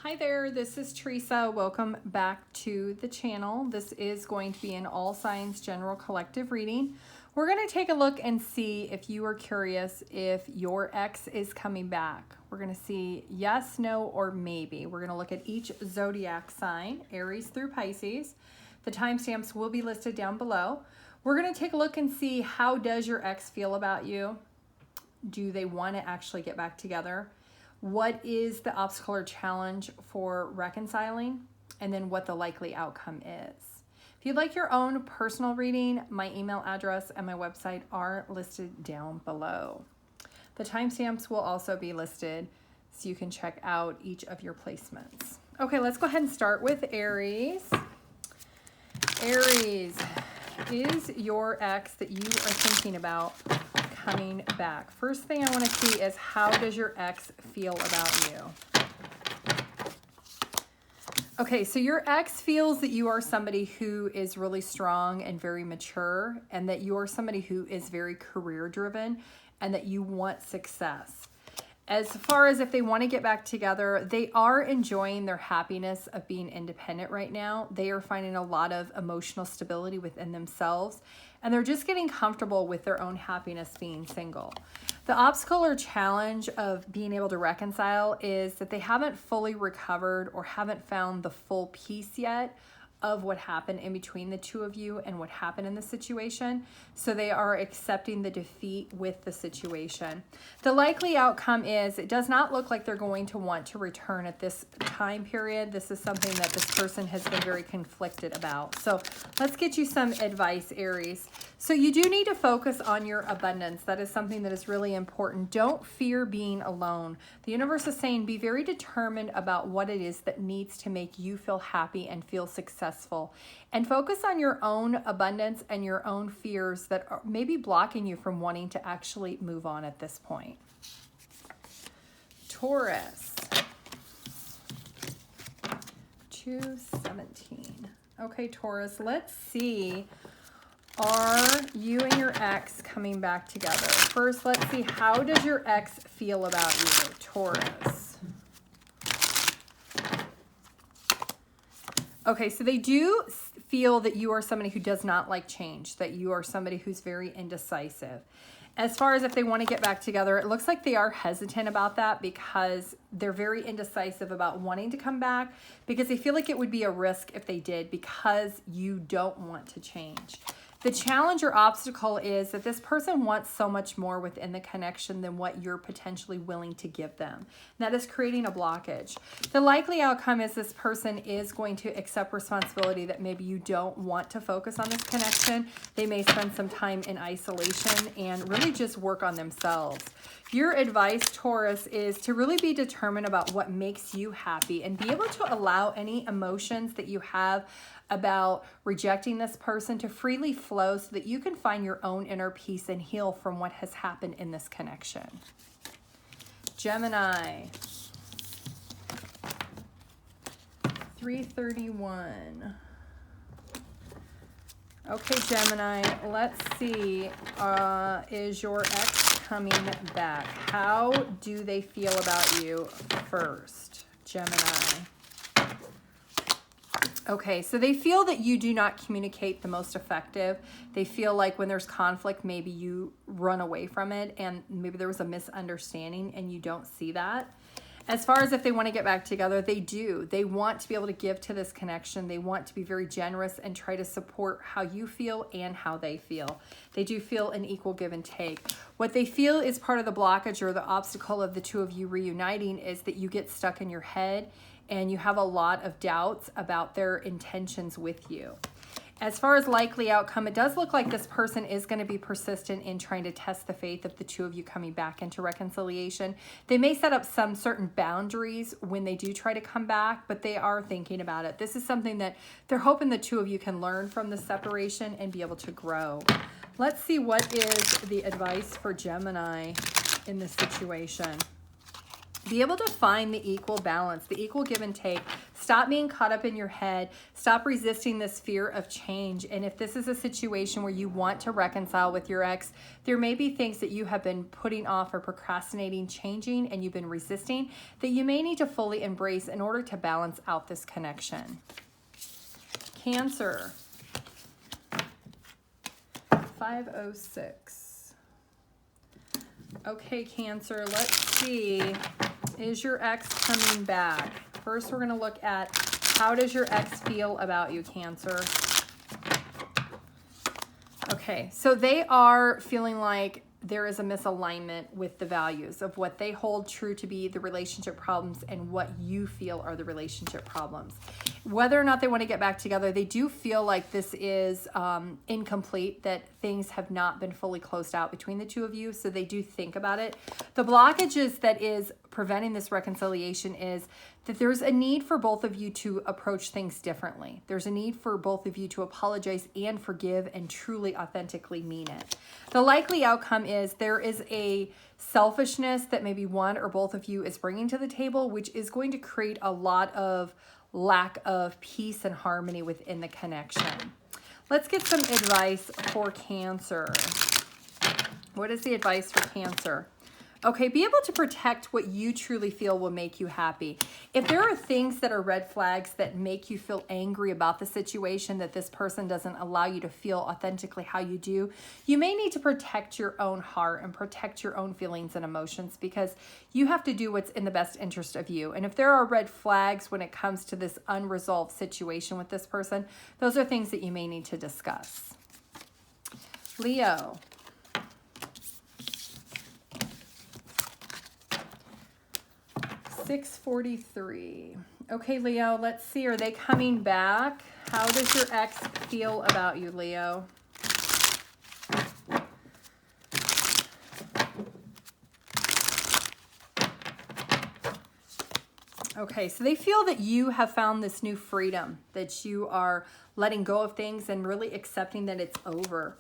Hi there, this is Teresa. Welcome back to the channel. This is going to be an all signs general collective reading. We're going to take a look and see if you are curious if your ex is coming back. We're going to see yes, no, or maybe. We're going to look at each zodiac sign, Aries through Pisces. The timestamps will be listed down below. We're going to take a look and see, how does your ex feel about you? Do they want to actually get back together? What is the obstacle or challenge for reconciling? And then what the likely outcome is. If you'd like your own personal reading, my email address and my website are listed down below. The timestamps will also be listed so you can check out each of your placements. Okay, let's go ahead and start with Aries. Aries, is your ex that you are thinking about coming back? First thing I want to see is, how does your ex feel about you? Okay, so your ex feels that you are somebody who is really strong and very mature, and that you are somebody who is very career driven and that you want success. As far as if they want to get back together, they are enjoying their happiness of being independent right now. They are finding a lot of emotional stability within themselves, and they're just getting comfortable with their own happiness being single. The obstacle or challenge of being able to reconcile is that they haven't fully recovered or haven't found the full peace yet of what happened in between the two of you and what happened in the situation. So they are accepting the defeat with the situation. The likely outcome is, it does not look like they're going to want to return at this time period. This is something that this person has been very conflicted about. So let's get you some advice, Aries. So you do need to focus on your abundance. That is something that is really important. Don't fear being alone. The universe is saying, be very determined about what it is that needs to make you feel happy and feel successful. And focus on your own abundance and your own fears that are maybe blocking you from wanting to actually move on at this point. Taurus. 217. Okay, Taurus, let's see. Are you and your ex coming back together? First, let's see, how does your ex feel about you, Taurus? Okay, so they do feel that you are somebody who does not like change, that you are somebody who's very indecisive. As far as if they want to get back together, it looks like they are hesitant about that because they're very indecisive about wanting to come back, because they feel like it would be a risk if they did, because you don't want to change. The challenge or obstacle is that this person wants so much more within the connection than what you're potentially willing to give them. That is creating a blockage. The likely outcome is this person is going to accept responsibility that maybe you don't want to focus on this connection. They may spend some time in isolation and really just work on themselves. Your advice, Taurus, is to really be determined about what makes you happy and be able to allow any emotions that you have about rejecting this person to freely flow so that you can find your own inner peace and heal from what has happened in this connection. Gemini. 331. Okay, Gemini, let's see. Is your ex coming back? How do they feel about you first, Gemini? Okay, so they feel that you do not communicate the most effective. They feel like when there's conflict, maybe you run away from it, and maybe there was a misunderstanding and you don't see that. As far as if they want to get back together, they do. They want to be able to give to this connection. They want to be very generous and try to support how you feel and how they feel. They do feel an equal give and take. What they feel is part of the blockage or the obstacle of the two of you reuniting is that you get stuck in your head and you have a lot of doubts about their intentions with you. As far as likely outcome, it does look like this person is going to be persistent in trying to test the faith of the two of you coming back into reconciliation. They may set up some certain boundaries when they do try to come back, but they are thinking about it. This is something that they're hoping the two of you can learn from the separation and be able to grow. Let's see, what is the advice for Gemini in this situation? Be able to find the equal balance, the equal give and take. Stop being caught up in your head. Stop resisting this fear of change. And if this is a situation where you want to reconcile with your ex, there may be things that you have been putting off or procrastinating changing and you've been resisting that you may need to fully embrace in order to balance out this connection. Cancer. 506. Okay, Cancer, let's see. Is your ex coming back? First, we're going to look at how does your ex feel about you, Cancer? Okay, so they are feeling like there is a misalignment with the values of what they hold true to be the relationship problems and what you feel are the relationship problems. Whether or not they want to get back together, they do feel like this is incomplete, that things have not been fully closed out between the two of you, so they do think about it. The blockages that is preventing this reconciliation is that there's a need for both of you to approach things differently. There's a need for both of you to apologize and forgive and truly, authentically mean it. The likely outcome is there is a selfishness that maybe one or both of you is bringing to the table, which is going to create a lot of lack of peace and harmony within the connection. Let's get some advice for Cancer. What is the advice for Cancer? Okay, be able to protect what you truly feel will make you happy. If there are things that are red flags that make you feel angry about the situation, that this person doesn't allow you to feel authentically how you do, you may need to protect your own heart and protect your own feelings and emotions, because you have to do what's in the best interest of you. And if there are red flags when it comes to this unresolved situation with this person, those are things that you may need to discuss. Leo. 643. Okay, Leo, let's see. Are they coming back? How does your ex feel about you, Leo? Okay, so they feel that you have found this new freedom, that you are letting go of things and really accepting that it's over.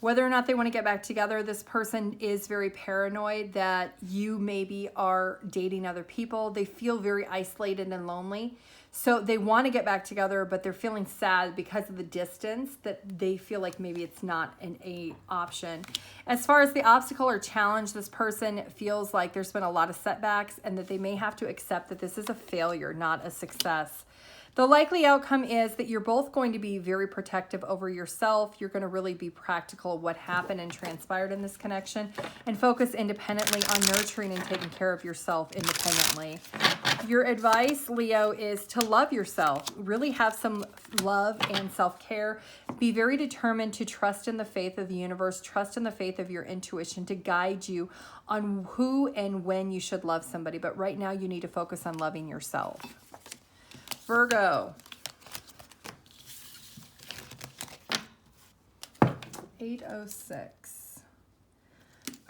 Whether or not they want to get back together, this person is very paranoid that you maybe are dating other people. They feel very isolated and lonely. So they want to get back together, but they're feeling sad because of the distance, that they feel like maybe it's not an option. As far as the obstacle or challenge, this person feels like there's been a lot of setbacks and that they may have to accept that this is a failure, not a success. The likely outcome is that you're both going to be very protective over yourself. You're going to really be practical of what happened and transpired in this connection and focus independently on nurturing and taking care of yourself independently. Your advice, Leo, is to love yourself. Really have some love and self-care. Be very determined to trust in the faith of the universe, trust in the faith of your intuition to guide you on who and when you should love somebody. But right now you need to focus on loving yourself. Virgo. 806.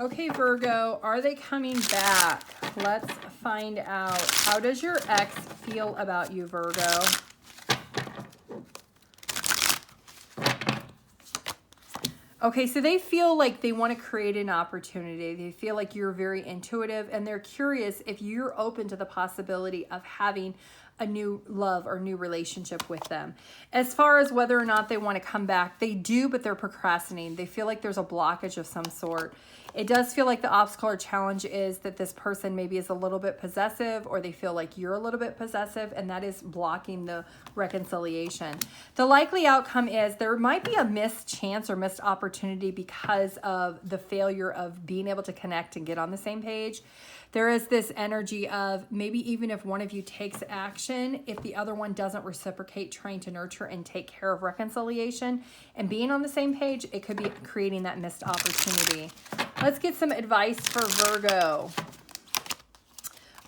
Okay, Virgo, are they coming back? Let's find out. How does your ex feel about you, Virgo? Okay, so they feel like they want to create an opportunity. They feel like you're very intuitive and they're curious if you're open to the possibility of having a new love or new relationship with them. As far as whether or not they want to come back, they do, but they're procrastinating. They feel like there's a blockage of some sort. It does feel like the obstacle or challenge is that this person maybe is a little bit possessive, or they feel like you're a little bit possessive, and that is blocking the reconciliation. The likely outcome is there might be a missed chance or missed opportunity because of the failure of being able to connect and get on the same page. There is this energy of maybe even if one of you takes action, if the other one doesn't reciprocate, trying to nurture and take care of reconciliation and being on the same page, it could be creating that missed opportunity. Let's get some advice for Virgo.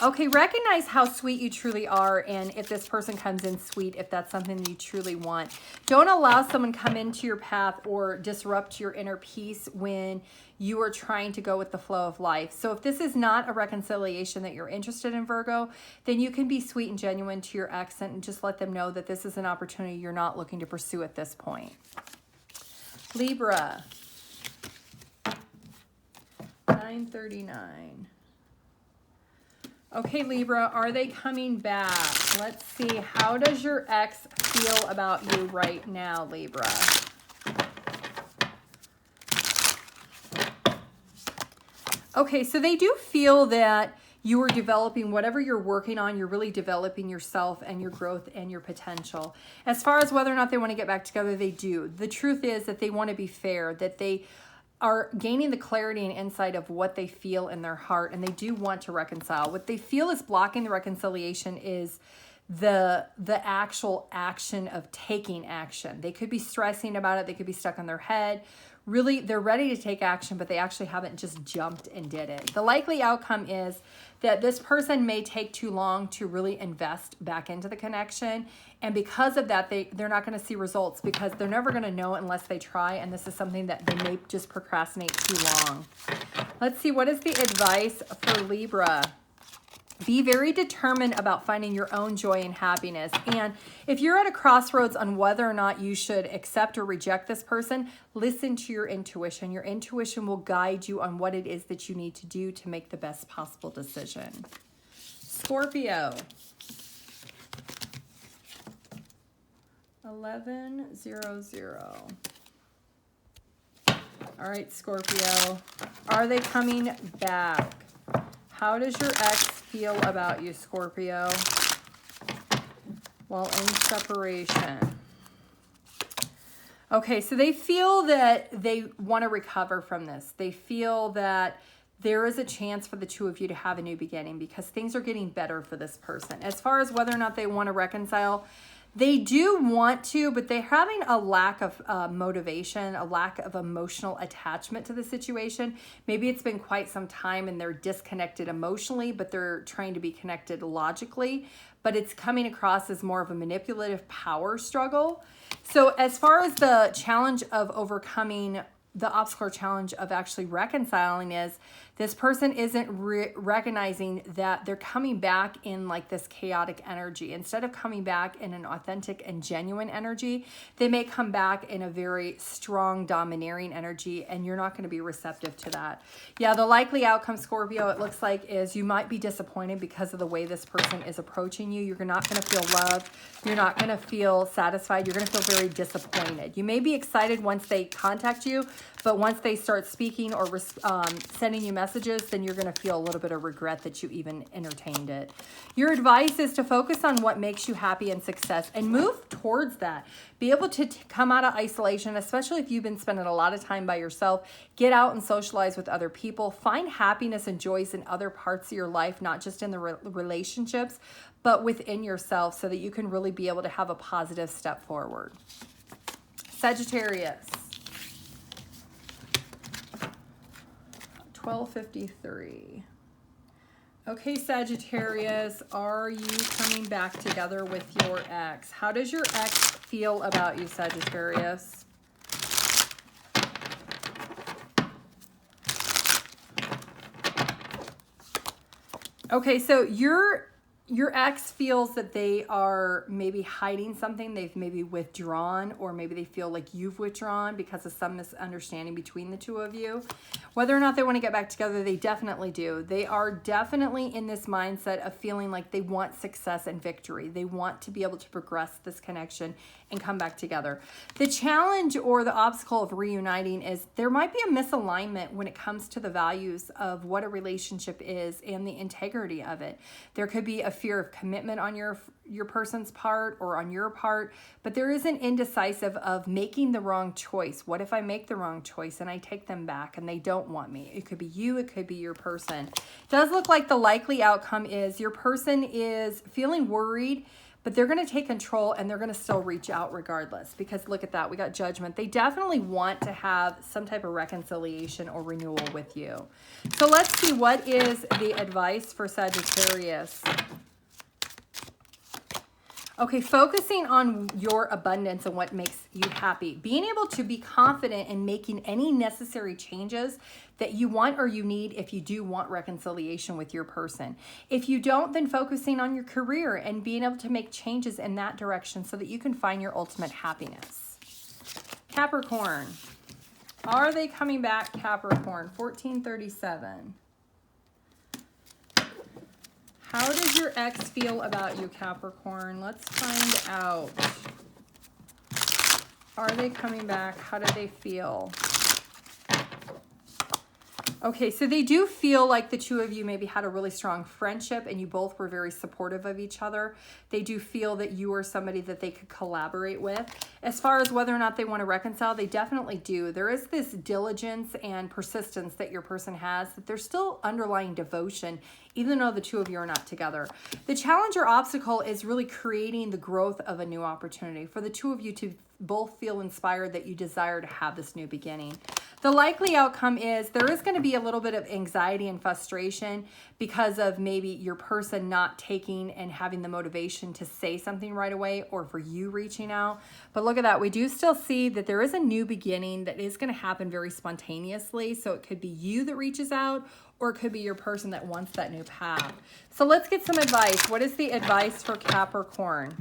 Okay, recognize how sweet you truly are, and if this person comes in sweet, if that's something you truly want. Don't allow someone come into your path or disrupt your inner peace when you are trying to go with the flow of life. So if this is not a reconciliation that you're interested in, Virgo, then you can be sweet and genuine to your ex and just let them know that this is an opportunity you're not looking to pursue at this point. Libra. 939. Okay, Libra, are they coming back? Let's see. How does your ex feel about you right now, Libra? Okay, so they do feel that you are developing whatever you're working on. You're really developing yourself and your growth and your potential. As far as whether or not they want to get back together, they do. The truth is that they want to be fair, that they are gaining the clarity and insight of what they feel in their heart, and they do want to reconcile. What they feel is blocking the reconciliation is the actual action of taking action. They could be stressing about it. They could be stuck in their head. Really, they're ready to take action, but they actually haven't just jumped and did it. The likely outcome is that this person may take too long to really invest back into the connection. And because of that, they're not going to see results because they're never going to know unless they try. And this is something that they may just procrastinate too long. Let's see, what is the advice for Libra? Be very determined about finding your own joy and happiness. And if you're at a crossroads on whether or not you should accept or reject this person, listen to your intuition. Your intuition will guide you on what it is that you need to do to make the best possible decision. Scorpio. 1100. All right, Scorpio. Are they coming back? How does your ex feel about you, Scorpio, while in separation? Okay, so they feel that they want to recover from this. They feel that there is a chance for the two of you to have a new beginning because things are getting better for this person. As far as whether or not they want to reconcile, they do want to, but they're having a lack of motivation, a lack of emotional attachment to the situation. Maybe it's been quite some time and they're disconnected emotionally, but they're trying to be connected logically. But it's coming across as more of a manipulative power struggle. So as far as the challenge of overcoming the obstacle or challenge of actually reconciling is this person isn't recognizing that they're coming back in like this chaotic energy. Instead of coming back in an authentic and genuine energy, they may come back in a very strong, domineering energy, and you're not going to be receptive to that. Yeah, the likely outcome, Scorpio, it looks like, is you might be disappointed because of the way this person is approaching you. You're not going to feel loved. You're not going to feel satisfied. You're going to feel very disappointed. You may be excited once they contact you, but once they start speaking or sending you messages, then you're going to feel a little bit of regret that you even entertained it. Your advice is to focus on what makes you happy and success and move towards that. Be able to come out of isolation, especially if you've been spending a lot of time by yourself. Get out and socialize with other people. Find happiness and joys in other parts of your life, not just in the relationships, but within yourself so that you can really be able to have a positive step forward. Sagittarius. 1253. Okay, Sagittarius, are you coming back together with your ex? How does your ex feel about you, Sagittarius? Okay, so your ex feels that they are maybe hiding something. They've maybe withdrawn, or maybe they feel like you've withdrawn because of some misunderstanding between the two of you. Whether or not they want to get back together, they definitely do. They are definitely in this mindset of feeling like they want success and victory. They want to be able to progress this connection and come back together. The challenge or the obstacle of reuniting is there might be a misalignment when it comes to the values of what a relationship is and the integrity of it. There could be a fear of commitment on your person's part or on your part, but there is an indecisive of making the wrong choice. What if I make the wrong choice and I take them back and they don't want me? It could be you, it could be your person. It does look like the likely outcome is your person is feeling worried, but they're going to take control and they're going to still reach out regardless, because look at that. We got Judgment. They definitely want to have some type of reconciliation or renewal with you. So let's see, what is the advice for Sagittarius? Okay, focusing on your abundance and what makes you happy. Being able to be confident in making any necessary changes that you want or you need if you do want reconciliation with your person. If you don't, then focusing on your career and being able to make changes in that direction so that you can find your ultimate happiness. Capricorn. Are they coming back, Capricorn? 1437. How does your ex feel about you, Capricorn? Let's find out. Are they coming back? How do they feel? Okay, so they do feel like the two of you maybe had a really strong friendship and you both were very supportive of each other. They do feel that you are somebody that they could collaborate with. As far as whether or not they want to reconcile, they definitely do. There is this diligence and persistence that your person has, that there's still underlying devotion, even though the two of you are not together. The challenge or obstacle is really creating the growth of a new opportunity for the two of you to both feel inspired that you desire to have this new beginning. The likely outcome is there is going to be a little bit of anxiety and frustration because of maybe your person not taking and having the motivation to say something right away, or for you reaching out. But look at that. We do still see that there is a new beginning that is going to happen very spontaneously. So it could be you that reaches out, or it could be your person that wants that new path. So let's get some advice. What is the advice for Capricorn?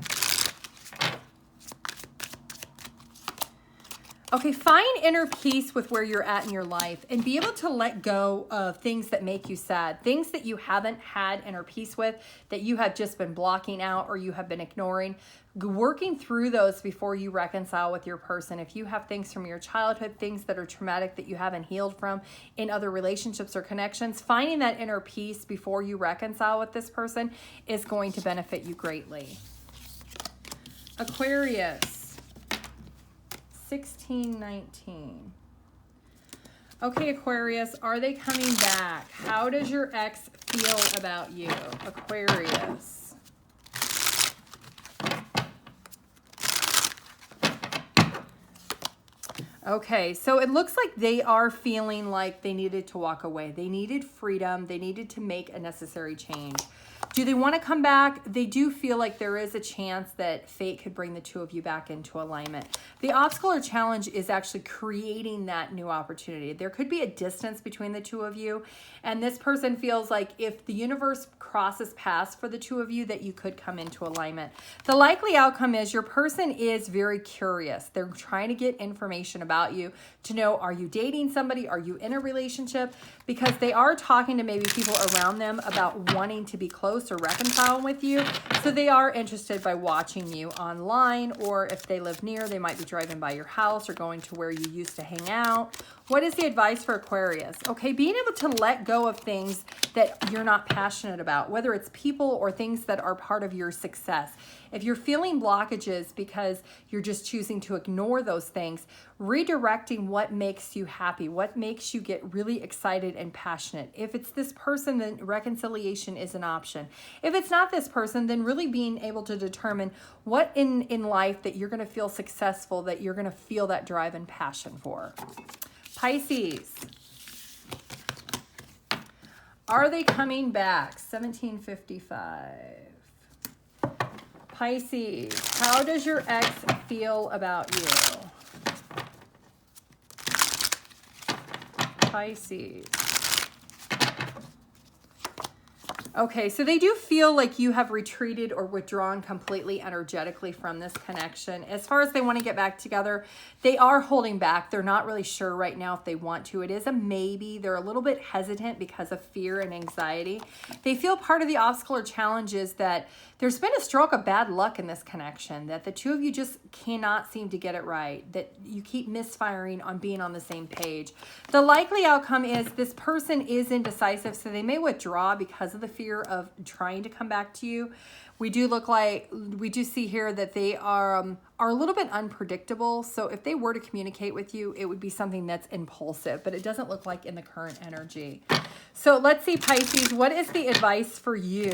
Okay, find inner peace with where you're at in your life and be able to let go of things that make you sad, things that you haven't had inner peace with, that you have just been blocking out or you have been ignoring. Working through those before you reconcile with your person. If you have things from your childhood, things that are traumatic that you haven't healed from in other relationships or connections, finding that inner peace before you reconcile with this person is going to benefit you greatly. Aquarius. 1619. Okay, Aquarius, are they coming back? How does your ex feel about you, Aquarius? Okay, so it looks like they are feeling like they needed to walk away. They needed freedom. They needed to make a necessary change. Do they want to come back? They do feel like there is a chance that fate could bring the two of you back into alignment. The obstacle or challenge is actually creating that new opportunity. There could be a distance between the two of you, and this person feels like if the universe crosses paths for the two of you, that you could come into alignment. The likely outcome is your person is very curious. They're trying to get information about you to know, are you dating somebody? Are you in a relationship? Because they are talking to maybe people around them about wanting to be close or reconcile with you. So they are interested by watching you online, or if they live near, they might be driving by your house or going to where you used to hang out. What is the advice for Aquarius? Okay, being able to let go of things that you're not passionate about, whether it's people or things that are part of your success. If you're feeling blockages because you're just choosing to ignore those things, redirecting what makes you happy, what makes you get really excited and passionate. If it's this person, then reconciliation is an option. If it's not this person, then really being able to determine what in life that you're going to feel successful, that you're going to feel that drive and passion for. Pisces. Are they coming back? 1755. Pisces, how does your ex feel about you? Pisces. Okay, so they do feel like you have retreated or withdrawn completely energetically from this connection. As far as they want to get back together, they are holding back. They're not really sure right now if they want to. It is a maybe. They're a little bit hesitant because of fear and anxiety. They feel part of the obstacle or challenge is that there's been a stroke of bad luck in this connection, that the two of you just cannot seem to get it right, that you keep misfiring on being on the same page. The likely outcome is this person is indecisive, so they may withdraw because of the fear of trying to come back to you. We do see here that they are a little bit unpredictable. So if they were to communicate with you, it would be something that's impulsive, but it doesn't look like in the current energy. So let's see, Pisces, what is the advice for you?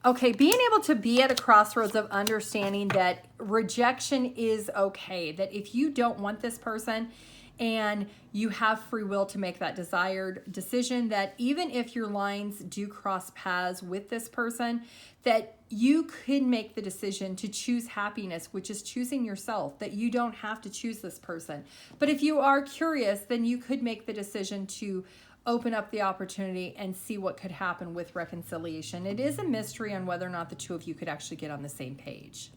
Okay, being able to be at a crossroads of understanding that rejection is okay, that if you don't want this person and you have free will to make that desired decision, that even if your lines do cross paths with this person, that you could make the decision to choose happiness, which is choosing yourself, that you don't have to choose this person. But if you are curious, then you could make the decision to open up the opportunity and see what could happen with reconciliation. It is a mystery on whether or not the two of you could actually get on the same page.